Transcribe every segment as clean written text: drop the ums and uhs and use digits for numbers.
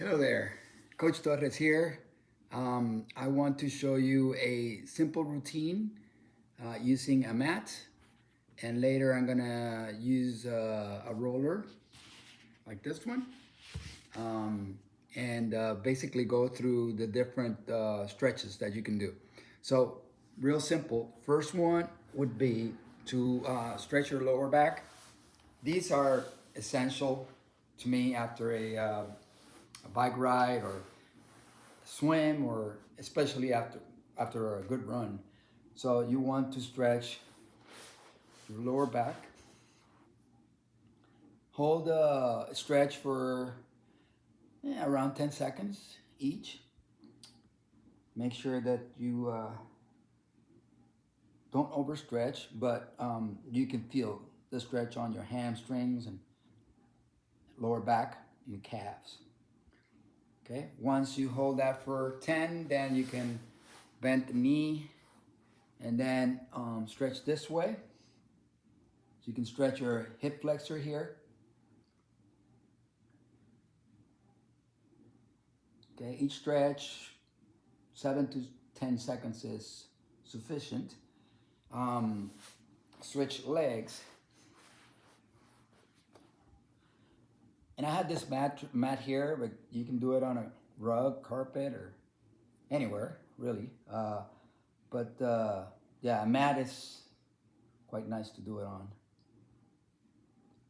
Hello there, Coach Torres here. I want to show you a simple routine using a mat, and later I'm gonna use a roller like this one, and basically go through the different stretches that you can do. So, real simple. First one would be to stretch your lower back. These are essential to me after a bike ride or swim, or especially after a good run. So you want to stretch your lower back. Hold a stretch for around 10 seconds each. Make sure that you don't overstretch, but you can feel the stretch on your hamstrings and lower back and calves. Okay, once you hold that for 10, then you can bend the knee and then stretch this way. So you can stretch your hip flexor here. Okay, each stretch, 7 to 10 seconds is sufficient. Um, Switch legs. And I had this mat here, but you can do it on a rug, carpet, or anywhere, really. But yeah, a mat is quite nice to do it on.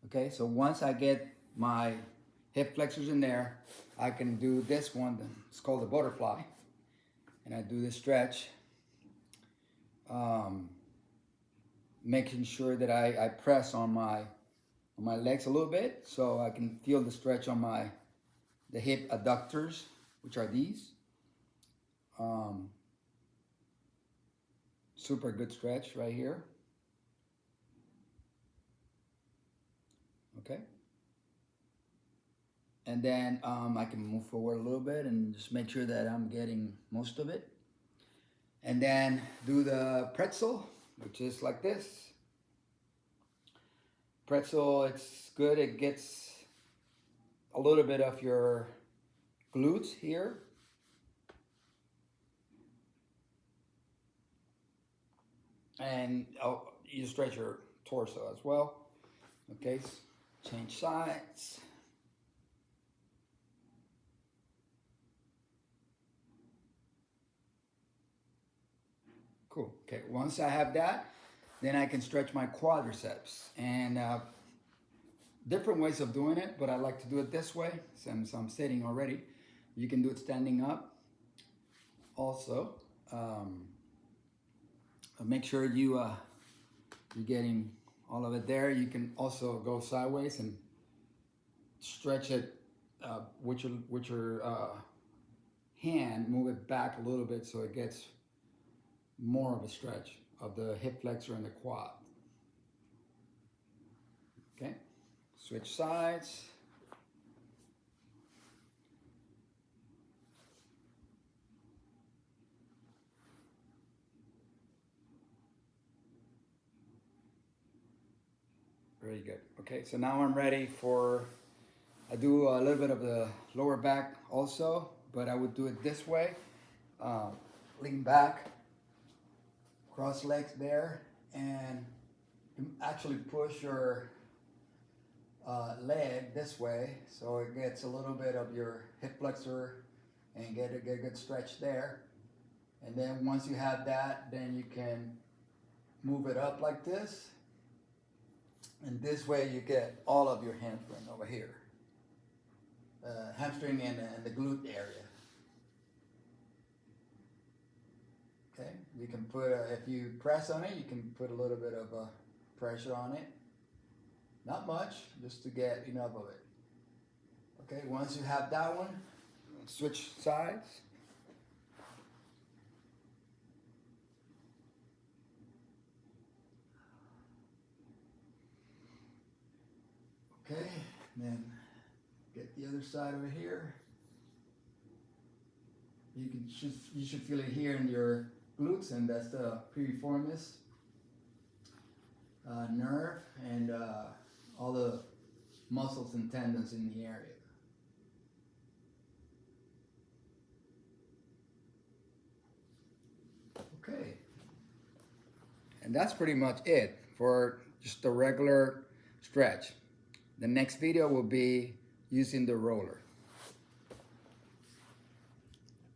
Okay, so once I get my hip flexors in there, I can do this one. It's called the butterfly. And I do this stretch, um, making sure that I press on my legs a little bit so I can feel the stretch on the hip adductors, which are these. Um, Super good stretch right here. Okay. And then I can move forward a little bit and just make sure that I'm getting most of it. And then do the pretzel, which is like this. Pretzel, it's good. It gets a little bit of your glutes here. And you stretch your torso as well. Okay, change sides. Cool. Okay, once I have that, then I can stretch my quadriceps. And different ways of doing it, but I like to do it this way since I'm sitting already. You can do it standing up also. Um, Make sure you're getting all of it there. You can also go sideways and stretch it with your hand. Move it back a little bit so it gets more of a stretch of the hip flexor and the quad. Okay, switch sides. Very good. Okay, so now I'm ready for, I do a little bit of the lower back also, but I would do it this way. Uh, Lean back, cross legs there, and actually push your leg this way so it gets a little bit of your hip flexor and get a good stretch there. And then once you have that, then you can move it up like this. And this way you get all of your hamstring over here. Hamstring and the glute area. Okay, you can put, if you press on it, you can put a little bit of pressure on it. Not much, just to get enough of it. Okay, once you have that one, switch sides. Okay, then get the other side over here. You should feel it here in your glutes, and that's the piriformis nerve and all the muscles and tendons in the area. And that's pretty much it for just a regular stretch. The next video will be using the roller.